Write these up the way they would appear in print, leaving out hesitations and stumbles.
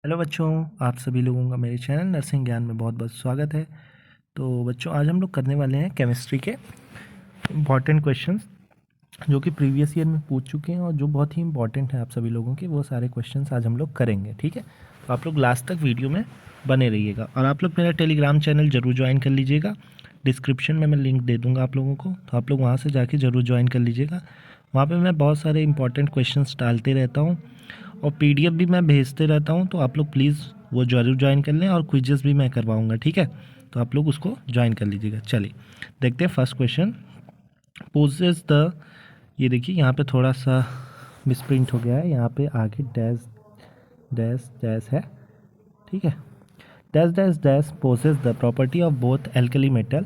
Hello बच्चों, आप सभी लोगों का मेरे चैनल नर्सिंग ज्ञान में बहुत बहुत स्वागत है। तो बच्चों, आज हम लोग करने वाले हैं केमिस्ट्री के इम्पॉर्टेंट क्वेश्चंस जो कि प्रीवियस ईयर में पूछ चुके हैं और जो बहुत ही इंपॉर्टेंट है आप सभी लोगों के। वो सारे क्वेश्चंस आज हम लोग करेंगे, ठीक है। तो आप लोग लास्ट तक वीडियो में बने रहिएगा और आप लोग मेरा टेलीग्राम चैनल ज़रूर ज्वाइन कर लीजिएगा। डिस्क्रिप्शन में मैं लिंक दे दूँगा आप लोगों को, तो आप लोग वहाँ से जाके ज़रूर ज्वाइन कर लीजिएगा। वहाँ पर मैं बहुत सारे इंपॉर्टेंट क्वेश्चंस डालते रहता हूँ और पीडीएफ भी मैं भेजते रहता हूँ, तो आप लोग प्लीज़ वो ज़रूर ज्वाइन कर लें और क्विजेस भी मैं करवाऊँगा, ठीक है। तो आप लोग उसको ज्वाइन कर लीजिएगा। चलिए देखते हैं फर्स्ट क्वेश्चन। पोजेस द, ये देखिए यहाँ पे थोड़ा सा मिसप्रिंट हो गया है, यहाँ पे आगे डैश डैश डैश है, ठीक है। Dash dash dash possess the property of both alkali metal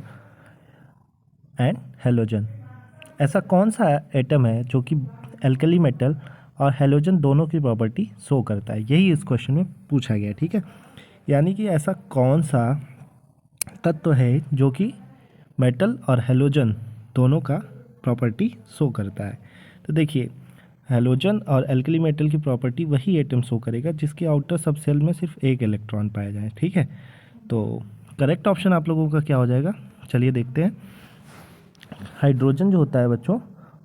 and halogen. ऐसा कौन सा एटम है जो कि एल्कली मेटल और हेलोजन दोनों की प्रॉपर्टी शो करता है, यही इस क्वेश्चन में पूछा गया है, ठीक है। यानी कि ऐसा कौन सा तत्व है जो कि मेटल और हेलोजन दोनों का प्रॉपर्टी शो करता है। तो देखिए, हेलोजन और एल्कली मेटल की प्रॉपर्टी वही एटम शो करेगा जिसके आउटर सब सेल में सिर्फ एक इलेक्ट्रॉन पाया जाए, ठीक है। तो करेक्ट ऑप्शन आप लोगों का क्या हो जाएगा, चलिए देखते हैं। हाइड्रोजन जो होता है बच्चों,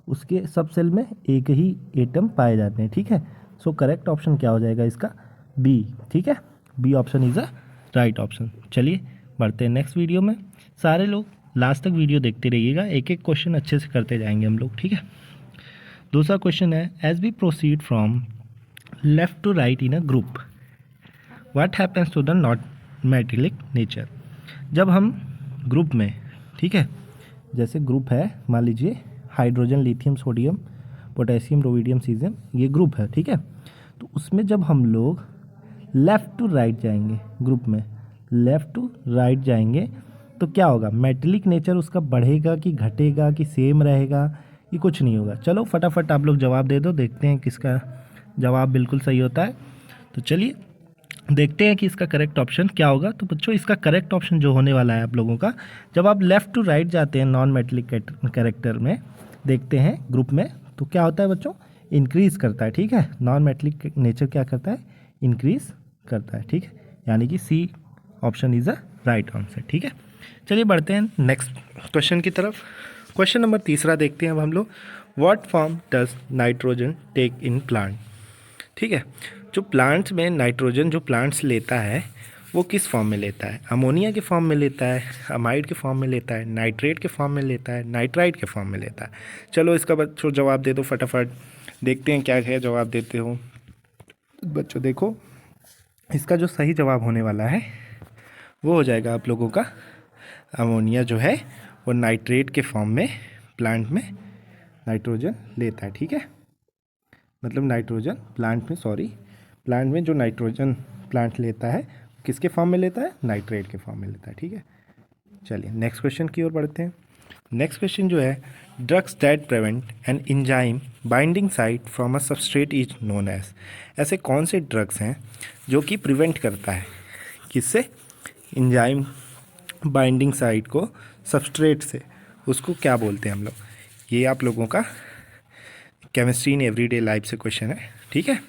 उसके सब सेल में एक ही एटम पाए जाते हैं, ठीक है। सो करेक्ट ऑप्शन क्या हो जाएगा इसका, बी, ठीक है। B option is a right option. चलिए बढ़ते हैं नेक्स्ट वीडियो में। सारे लोग लास्ट तक वीडियो देखते रहिएगा, एक एक क्वेश्चन अच्छे से करते जाएंगे हम लोग, ठीक है। दूसरा क्वेश्चन है, as we proceed from left to right in a group, what happens to the not metallic nature. जब हम ग्रुप में, ठीक है, जैसे ग्रुप है, मान लीजिए hydrogen, lithium, sodium, potassium, rubidium, caesium, ये ग्रुप है, ठीक है। तो उसमें जब हम लोग लेफ़्ट टू राइट जाएंगे, ग्रुप में लेफ़्ट टू राइट जाएंगे, तो क्या होगा, मेटेलिक नेचर उसका बढ़ेगा कि घटेगा कि सेम रहेगा, ये कुछ नहीं होगा। चलो फटाफट आप लोग जवाब दे दो, देखते हैं किसका जवाब बिल्कुल सही होता है। तो चलिए देखते हैं कि इसका करेक्ट ऑप्शन क्या होगा। तो बच्चों, इसका करेक्ट ऑप्शन जो होने वाला है आप लोगों का, जब आप लेफ़्ट टू राइट जाते हैं नॉन मेटेलिक कैरेक्टर में, देखते हैं ग्रुप में, तो क्या होता है बच्चों, इंक्रीज़ करता है, ठीक है। नॉन मेटेलिक नेचर क्या करता है, इंक्रीज़ करता है, ठीक है। यानी कि C option is a right answer, ठीक है। चलिए बढ़ते हैं नेक्स्ट क्वेश्चन की तरफ। क्वेश्चन नंबर तीसरा देखते हैं अब हम लोग। What form does nitrogen take in plant, ठीक है। जो प्लांट्स में नाइट्रोजन जो प्लांट्स लेता है वो किस फॉर्म में लेता है, अमोनिया के फॉर्म में लेता है, अमाइड के फॉर्म में लेता है, नाइट्रेट के फॉर्म में लेता है, नाइट्राइट के फॉर्म में लेता है। चलो इसका बच्चों जवाब दे दो फटाफट, देखते हैं क्या है जवाब देते हो। बच्चों देखो, इसका जो सही जवाब होने वाला है वो हो जाएगा आप लोगों का, अमोनिया जो है वो नाइट्रेट के फॉर्म में प्लांट में नाइट्रोजन लेता है, ठीक है। मतलब नाइट्रोजन प्लांट में, सॉरी, प्लांट में जो नाइट्रोजन प्लांट लेता है किसके फॉर्म में लेता है, नाइट्रेट के फॉर्म में लेता है, ठीक है। चलिए नेक्स्ट क्वेश्चन की ओर बढ़ते हैं। नेक्स्ट क्वेश्चन जो है, drugs that prevent an enzyme binding site from a substrate is known as. ऐसे कौन से ड्रग्स हैं जो कि प्रिवेंट करता है किससे, एंजाइम बाइंडिंग साइट को सबस्ट्रेट से, उसको क्या बोलते हैं हम लोग। ये आप लोगों का केमिस्ट्री इन एवरीडे लाइफ से क्वेश्चन है, ठीक है,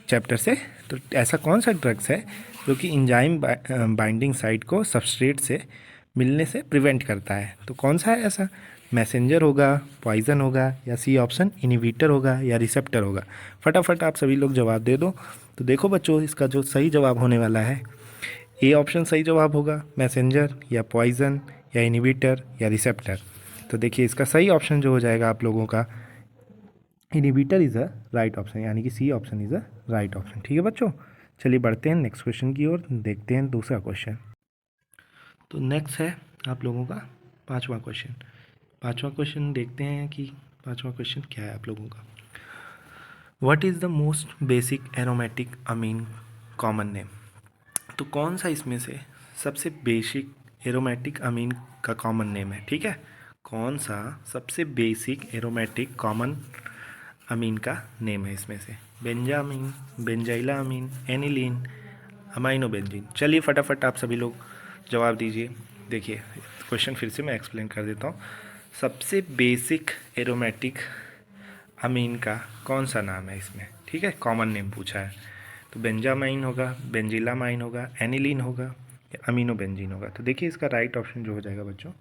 चैप्टर से। तो ऐसा कौन सा ड्रग्स है जो कि एंजाइम बाइंडिंग साइट को सबस्ट्रेट से मिलने से प्रिवेंट करता है, तो कौन सा है ऐसा, मैसेंजर होगा, पॉइजन होगा, या सी ऑप्शन इनहिबिटर होगा, या रिसेप्टर होगा। फटाफट आप सभी लोग जवाब दे दो। तो देखो बच्चों, इसका जो सही जवाब होने वाला है, ए ऑप्शन सही जवाब होगा, मैसेंजर या पॉइजन या इनहिबिटर या रिसेप्टर। तो देखिए इसका सही ऑप्शन जो हो जाएगा आप लोगों का, inhibitor is a right option, यानी कि C option is a right option, ठीक है बच्चों। चलिए बढ़ते हैं नेक्स्ट क्वेश्चन की ओर, देखते हैं दूसरा क्वेश्चन। तो नेक्स्ट है आप लोगों का पांचवा क्वेश्चन। पांचवा क्वेश्चन देखते हैं कि पांचवा क्वेश्चन क्या है आप लोगों का। What is the most basic aromatic amine common name. तो कौन सा इसमें से सबसे बेसिक एरोमेटिक अमीन का कॉमन नेम है, ठीक है। कौन सा सबसे बेसिक एरोमेटिक कॉमन अमीन का नेम है इसमें से, बेंजामीन, बेंजाइला अमीन, एनिलीन, अमाइनोबेंजीन। चलिए फटाफट आप सभी लोग जवाब दीजिए। देखिए क्वेश्चन फिर से मैं एक्सप्लेन कर देता हूँ। सबसे बेसिक एरोमेटिक अमीन का कौन सा नाम है इसमें, ठीक है, कॉमन नेम पूछा है। तो बेंजामाइन होगा, बेंजिलामाइन होगा, एनिलीन होगा या अमीनो बेंजीन होगा। तो देखिए इसका राइट ऑप्शन जो हो जाएगा बच्चों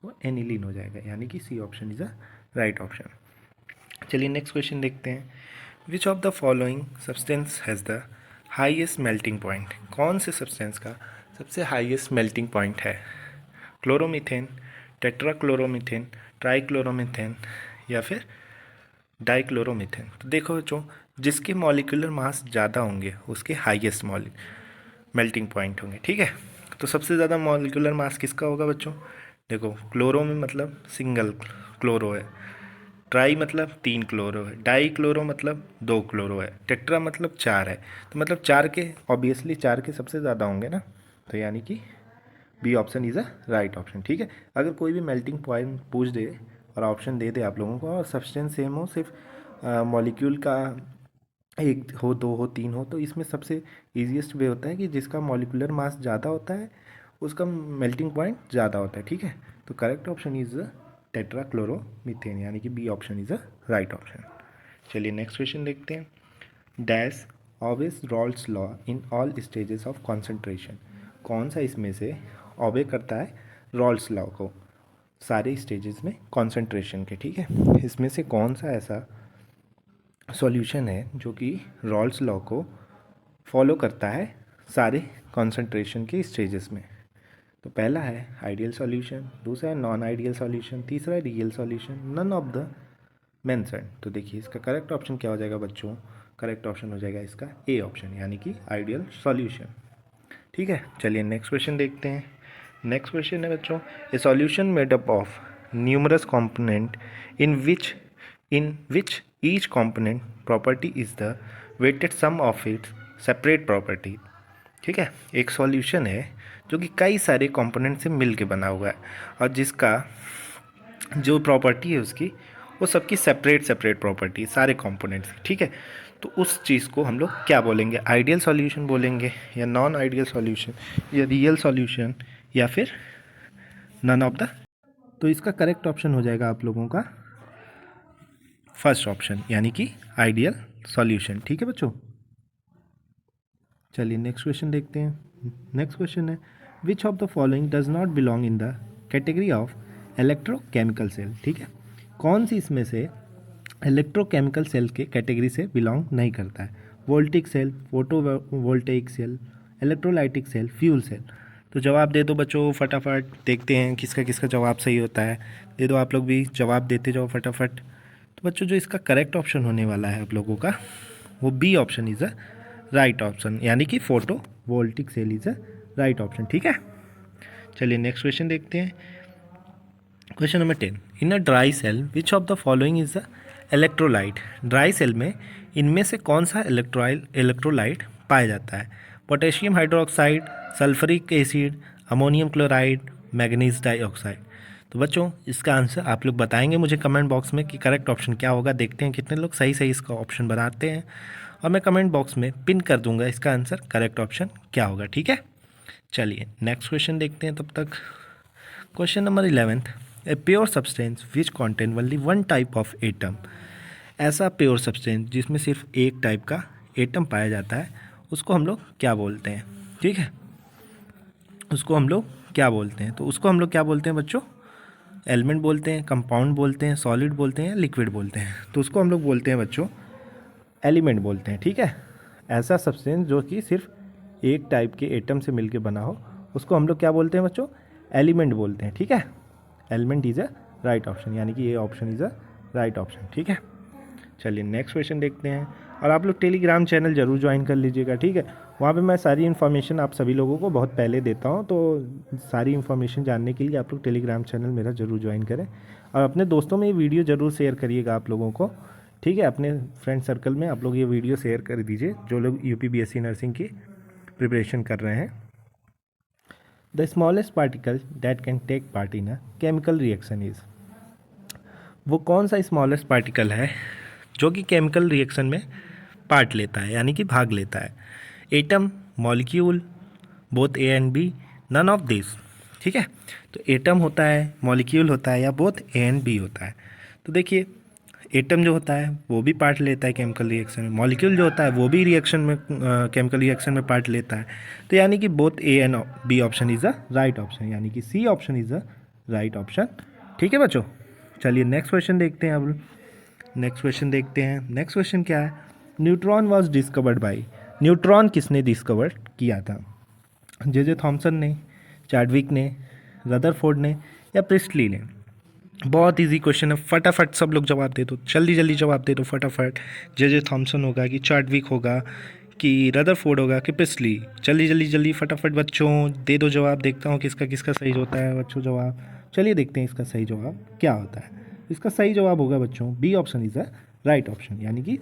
वो एनिलीन हो जाएगा, यानी कि C option is a right option. चलिए नेक्स्ट क्वेश्चन देखते हैं। Which of the following substance has the highest melting point? कौन से सब्सटेंस का सबसे हाईएस्ट मेल्टिंग पॉइंट है? क्लोरोमीथेन, टेट्राक्लोरोमीथेन, ट्राइक्लोरोमीथेन या फिर डाइक्लोरोमीथेन। तो देखो बच्चों, जिसके मॉलिक्यूलर मास ज़्यादा होंगे उसके हाईएस्ट मेल्टिंग पॉइंट होंगे, ठीक है। तो सबसे ज़्यादा मॉलिक्यूलर मास किसका होगा बच्चों? देखो, क्लोरो में मतलब सिंगल क्लोरो है, ट्राई मतलब 3 क्लोरो है, डाई क्लोरो मतलब 2 क्लोरो है, टेट्रा मतलब 4 है। तो मतलब 4 के ऑब्वियसली 4 के सबसे ज़्यादा होंगे ना, तो यानी कि B option is a right option, ठीक है। अगर कोई भी मेल्टिंग पॉइंट पूछ दे और ऑप्शन दे दे आप लोगों को और सब्सटेंस सेम हो, सिर्फ मॉलिक्यूल का एक हो, 2 हो, 3 हो, तो इसमें सबसे ईजीएस्ट वे होता है कि जिसका मॉलिक्यूलर मास ज़्यादा होता है उसका मेल्टिंग पॉइंट ज़्यादा होता है, ठीक है। तो करेक्ट ऑप्शन इज़ टेट्राक्लोरोमीथेन, यानी कि B option is a right option. चलिए नेक्स्ट क्वेश्चन देखते हैं। Dash obeys Raoult's law in all stages of concentration. कौन सा इसमें से ऑबे करता है रॉल्स लॉ को सारे स्टेजेस में कॉन्सेंट्रेशन के, ठीक है। इसमें से कौन सा ऐसा सॉल्यूशन है जो कि रॉल्स लॉ को फॉलो करता है सारे कॉन्सेंट्रेशन के स्टेजेस में? तो पहला है आइडियल सॉल्यूशन, दूसरा है नॉन आइडियल सॉल्यूशन, तीसरा है real solution, none of the mention. तो देखिए इसका करेक्ट ऑप्शन क्या हो जाएगा बच्चों? करेक्ट ऑप्शन हो जाएगा इसका ए ऑप्शन, यानी कि आइडियल सॉल्यूशन, ठीक है। चलिए नेक्स्ट क्वेश्चन देखते हैं। नेक्स्ट क्वेश्चन है बच्चों, a solution made up of numerous component in which each component property is the weighted sum of its separate property. ठीक है, एक सॉल्यूशन है जो कि कई सारे कंपोनेंट से मिल के बना हुआ है और जिसका जो प्रॉपर्टी है उसकी वो सबकी सेपरेट प्रॉपर्टी सारे कंपोनेंट्स, ठीक है। तो उस चीज़ को हम लोग क्या बोलेंगे? आइडियल सॉल्यूशन बोलेंगे या नॉन आइडियल सॉल्यूशन या रियल सॉल्यूशन या फिर नन ऑफ द। तो इसका करेक्ट ऑप्शन हो जाएगा आप लोगों का फर्स्ट ऑप्शन, यानी कि आइडियल सॉल्यूशन, ठीक है बच्चों। चलिए नेक्स्ट क्वेश्चन देखते हैं। नेक्स्ट क्वेश्चन है which of the following does not belong in the category of electrochemical cell. ठीक है, कौन सी इसमें से इलेक्ट्रोकेमिकल सेल के कैटेगरी से बिलोंग नहीं करता है? Voltaic cell, photovoltaic cell, electrolytic cell, fuel cell. तो जवाब दे दो बच्चों फटाफट, देखते हैं किसका किसका जवाब सही होता है। दे दो आप लोग भी, जवाब देते जाओ फटाफट। तो बच्चों जो इसका करेक्ट ऑप्शन होने वाला है आप लोगों का वो B option is a right option, यानी कि photovoltaic cell is a right option, ठीक है। चलिए नेक्स्ट क्वेश्चन देखते हैं। Question number 10, in a dry cell which of the following is the electrolyte. Dry cell में इनमें से कौन सा इलेक्ट्रोलाइट पाया जाता है? Potassium hydroxide, sulphuric acid, ammonium chloride, manganese dioxide. तो बच्चों इसका आंसर आप लोग बताएंगे मुझे कमेंट बॉक्स में कि करेक्ट ऑप्शन क्या होगा। देखते हैं कितने लोग सही सही इसका ऑप्शन बनाते हैं और मैं कमेंट बॉक्स में पिन कर दूंगा इसका आंसर करेक्ट ऑप्शन क्या होगा, ठीक है। चलिए नेक्स्ट क्वेश्चन देखते हैं तब तक। Question number 11, a pure substance which contain only one type of atom. ऐसा प्योर सब्सटेंस जिसमें सिर्फ एक टाइप का एटम पाया जाता है उसको हम लोग क्या बोलते हैं? ठीक है, उसको हम लोग क्या बोलते हैं? तो उसको हम लोग क्या बोलते हैं बच्चों? एलिमेंट बोलते हैं, कंपाउंड बोलते हैं, सॉलिड बोलते हैं या लिक्विड बोलते हैं? तो उसको हम लोग बोलते हैं बच्चों एलिमेंट बोलते हैं, ठीक है। ऐसा सब्सटेंस जो कि सिर्फ एक टाइप के एटम से मिलके बना हो उसको हम लोग क्या बोलते हैं बच्चों? एलिमेंट बोलते हैं, ठीक है। Element is a right option, यानी कि ये option is a right option, ठीक है। चलिए नेक्स्ट क्वेश्चन देखते हैं। और आप लोग टेलीग्राम चैनल ज़रूर ज्वाइन कर लीजिएगा, ठीक है। वहाँ पे मैं सारी इन्फॉर्मेशन आप सभी लोगों को बहुत पहले देता हूँ, तो सारी इन्फॉर्मेशन जानने के लिए आप लोग टेलीग्राम चैनल मेरा ज़रूर ज्वाइन करें और अपने दोस्तों में ये वीडियो ज़रूर शेयर करिएगा आप लोगों को, ठीक है। अपने फ्रेंड सर्कल में आप लोग ये वीडियो शेयर कर दीजिए जो लोग UPBSC नर्सिंग की प्रिपरेशन कर रहे हैं। The smallest particle that can take part in a chemical reaction is. वो कौन सा स्मॉलेस्ट पार्टिकल है जो कि केमिकल रिएक्शन में पार्ट लेता है, यानी कि भाग लेता है? Atom, molecule, both A and B, none of this, ठीक है। तो एटम होता है, मॉलिक्यूल होता है या बोथ ए एंड बी होता है? तो देखिए एटम जो होता है वो भी पार्ट लेता है केमिकल रिएक्शन में, मॉलिक्यूल जो होता है वो भी रिएक्शन में केमिकल रिएक्शन में पार्ट लेता है। तो यानी कि both A and B option is the right option, यानी कि C option is the right option. ठीक है बच्चों, चलिए नेक्स्ट क्वेश्चन देखते हैं। अब नेक्स्ट क्वेश्चन देखते हैं। नेक्स्ट क्वेश्चन क्या है? Neutron was discovered by, neutron किसने डिस्कवर किया था? जे थॉमसन ने, चार्डविक ने, रदरफोर्ड ने या प्रिस्टली ने? बहुत इजी क्वेश्चन है, फटाफट सब लोग जवाब दे दो, जल्दी जल्दी जवाब दे दो फटाफट। जे थॉमसन होगा कि चार्डविक होगा कि रदरफोर्ड होगा कि प्रिस्टली? जल्दी जल्दी जल्दी फटाफट बच्चों दे दो जवाब, देखता हूँ किसका किसका सही होता है बच्चों जवाब। चलिए देखते हैं इसका सही जवाब क्या होता है। इसका सही जवाब होगा बच्चों B option is the right option, यानी कि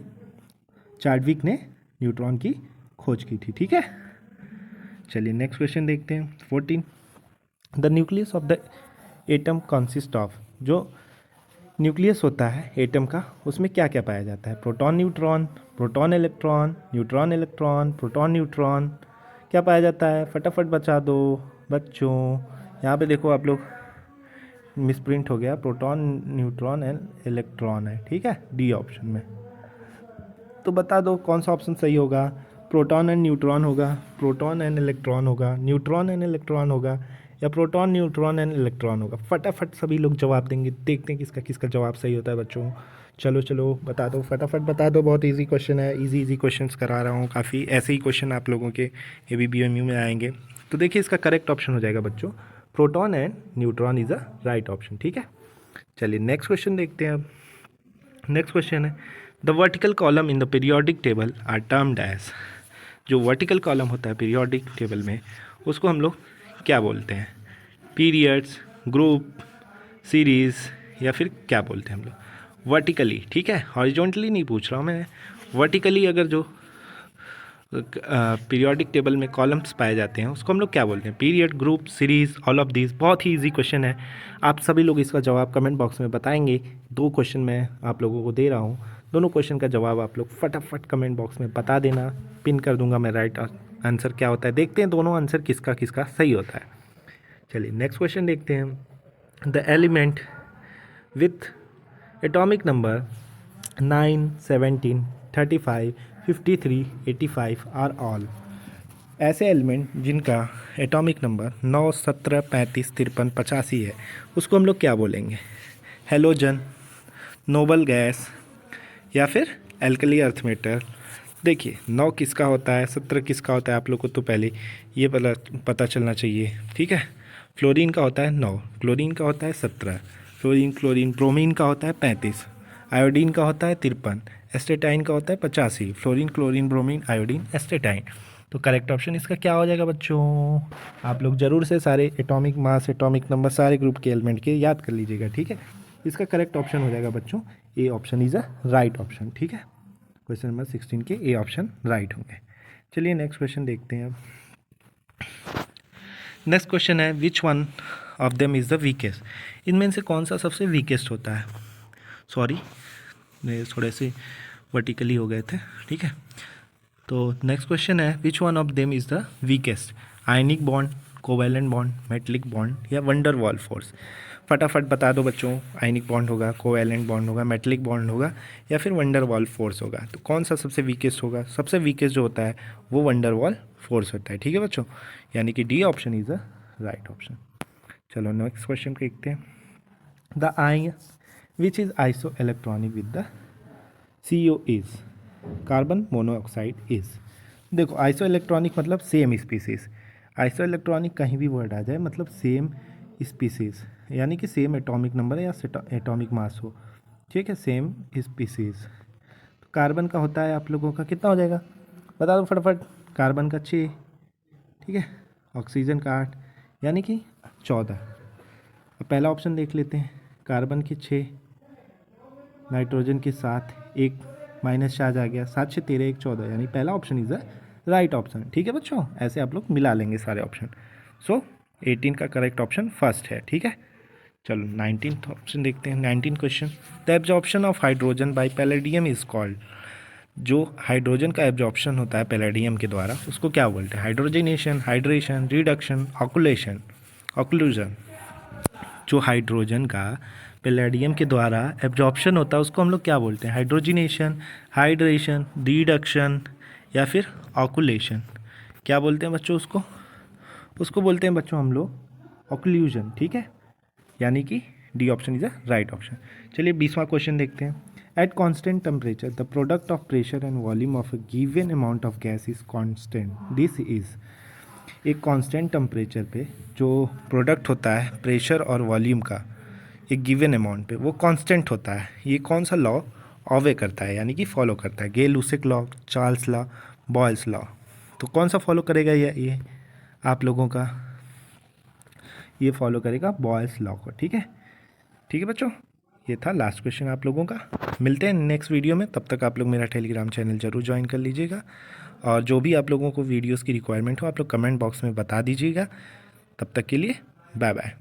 चार्डविक ने न्यूट्रॉन की खोज की थी। ठीक है, चलिए नेक्स्ट क्वेश्चन देखते हैं। 14, the nucleus of the atom consist of, जो न्यूक्लियस होता है एटम का उसमें क्या क्या पाया जाता है? Proton neutron, proton electron, neutron electron, proton neutron, क्या पाया जाता है? फटाफट बचा दो बच्चों। यहाँ पे देखो आप लोग, मिसप्रिंट हो गया, प्रोटॉन न्यूट्रॉन एंड इलेक्ट्रॉन है। ठीक है, डी ऑप्शन में। तो बता दो कौन सा ऑप्शन सही होगा? प्रोटॉन एंड न्यूट्रॉन होगा, प्रोटॉन एंड इलेक्ट्रॉन होगा, न्यूट्रॉन एंड इलेक्ट्रॉन होगा या प्रोटॉन न्यूट्रॉन एंड इलेक्ट्रॉन होगा? फटाफट सभी लोग जवाब देंगे, देखते हैं किसका किसका जवाब सही होता है बच्चों। चलो चलो बता दो, फटाफट बता दो, बहुत इजी क्वेश्चन है, इजी क्वेश्चंस करा रहा हूँ, काफ़ी ऐसे ही क्वेश्चन आप लोगों के ABBMU में आएंगे। तो देखिए इसका करेक्ट ऑप्शन हो जाएगा बच्चों proton and neutron is a right option. ठीक है, चलिए नेक्स्ट क्वेश्चन देखते हैं। अब नेक्स्ट क्वेश्चन है, the vertical column in the periodic table are termed as, जो वर्टिकल कॉलम होता है पीरियोडिक टेबल में उसको हम लोग क्या बोलते हैं? पीरियड्स, ग्रुप, सीरीज़ या फिर क्या बोलते हैं हम लोग? वर्टिकली, ठीक है, हॉरिजॉन्टली नहीं पूछ रहा हूँ मैं, वर्टिकली अगर जो पीरियोडिक टेबल में कॉलम्स पाए जाते हैं उसको हम लोग क्या बोलते हैं? Period, group, series, all of this. बहुत ही इजी क्वेश्चन है, आप सभी लोग इसका जवाब कमेंट बॉक्स में बताएंगे। 2 क्वेश्चन मैं आप लोगों को दे रहा हूँ, दोनों क्वेश्चन का जवाब आप लोग फटाफट कमेंट बॉक्स में बता देना, पिन कर दूंगा मैं राइट आंसर क्या होता है। देखते हैं दोनों आंसर किसका किसका सही होता है। चलिए नेक्स्ट क्वेश्चन देखते हैं। The element with atomic number 9, 17, 35, 53, 85 are all, ऐसे एलिमेंट जिनका एटॉमिक नंबर 9, 17, 35, 53, 85 है उसको हम लोग क्या बोलेंगे? हेलोजन, नोबल गैस या फिर एल्कली अर्थ मेटल? देखिए 9 किसका होता है, 17 किसका होता है, आप लोग को तो पहले ये पता चलना चाहिए। ठीक है, फ्लोरीन का होता है 9, क्लोरीन का होता है 17, क्लोरीन ब्रोमीन का होता है 35, आयोडीन का होता है 53, एस्टेटाइन का होता है 85, fluorine, chlorine, bromine, iodine, astatine. तो करेक्ट ऑप्शन इसका क्या हो जाएगा बच्चों? आप लोग जरूर से सारे एटॉमिक मास, एटॉमिक नंबर, सारे ग्रुप के एलिमेंट के याद कर लीजिएगा। ठीक है, इसका करेक्ट ऑप्शन हो जाएगा बच्चों A option is a right option. ठीक है, क्वेश्चन नंबर 16 के ए ऑप्शन राइट होंगे। चलिए नेक्स्ट क्वेश्चन देखते हैं। अब नेक्स्ट क्वेश्चन है, which one of them is the weakest, इनमें से कौन सा सबसे वीकेस्ट होता है? सॉरी, मेरे थोड़े से वर्टिकली हो गए थे। ठीक है, तो नेक्स्ट क्वेश्चन है, which one of them is the weakest? Ionic bond, covalent bond, metallic bond या वंडर वॉल फोर्स? फटाफट बता दो बच्चों, आयनिक बॉन्ड होगा, कोवैलेंट बॉन्ड होगा, मेटलिक बॉन्ड होगा या फिर वंडर वॉल फोर्स होगा? तो कौन सा सबसे वीकेस्ट होगा? सबसे वीकेस्ट जो होता है वो वंडर वॉल फोर्स होता है। ठीक है बच्चों, यानी कि D option is the right option. चलो नेक्स्ट क्वेश्चन देखते हैं। The ion which is iso electronic with the CO is, carbon monoxide is. देखो आइसो इलेक्ट्रॉनिक मतलब सेम स्पीसीज, आइसो इलेक्ट्रॉनिक कहीं भी वर्ड आ जाए मतलब सेम स्पीसीज, यानी कि सेम एटॉमिक नंबर या एटॉमिक मास हो। ठीक है, सेम स्पीसीज। तो कार्बन का होता है आप लोगों का कितना हो जाएगा बता दो फटाफट? कार्बन का 6, ठीक है, ऑक्सीजन का 8, यानी कि 14। अब पहला ऑप्शन देख लेते हैं, कार्बन के 6, नाइट्रोजन के 7, एक माइनस चार्ज आ गया, 7 से 13, 1 14, यानी पहला option is the right option. ठीक है बच्चों, ऐसे आप लोग मिला लेंगे सारे ऑप्शन। सो 18 का करेक्ट ऑप्शन फर्स्ट है। ठीक है, चलो 19th ऑप्शन देखते हैं। 19 question, the absorption of hydrogen by palladium is called, जो हाइड्रोजन का एब्जॉर्प्शन होता है पैलेडियम के द्वारा उसको क्या बोलते हैं? हाइड्रोजनेशन, हाइड्रेशन, रिडक्शन, ऑक्यूलेशन, ऑक्लूजन। जो हाइड्रोजन का पैलेडियम के द्वारा एब्जॉर्प्शन होता है उसको हम लोग क्या बोलते हैं? हाइड्रोजिनेशन, हाइड्रेशन, रिडक्शन या फिर ऑकुलेशन। क्या बोलते हैं बच्चों उसको? उसको बोलते हैं बच्चों हम लोग ऑक्लूजन, ठीक है, यानी कि D option is a right option. चलिए 20वां क्वेश्चन देखते हैं। At constant temperature the product of pressure and volume of a given amount of gas is constant. This is, एक कांस्टेंट टेम्परेचर पे जो प्रोडक्ट होता है प्रेशर और वॉल्यूम का एक गिवन अमाउंट पे, वो कांस्टेंट होता है। ये कौन सा लॉ ऑवे करता है, यानी कि फॉलो करता है? Gay Lussac law, Charles law, Boyle's law. तो कौन सा फॉलो करेगा ये आप लोगों का? ये फॉलो करेगा बॉयल्स लॉ को, ठीक है। ठीक है बच्चों, ये था लास्ट क्वेश्चन आप लोगों का। मिलते हैं नेक्स्ट वीडियो में, तब तक आप लोग मेरा टेलीग्राम चैनल ज़रूर ज्वाइन कर लीजिएगा, और जो भी आप लोगों को वीडियोस की रिक्वायरमेंट हो आप लोग कमेंट बॉक्स में बता दीजिएगा। तब तक के लिए बाय बाय।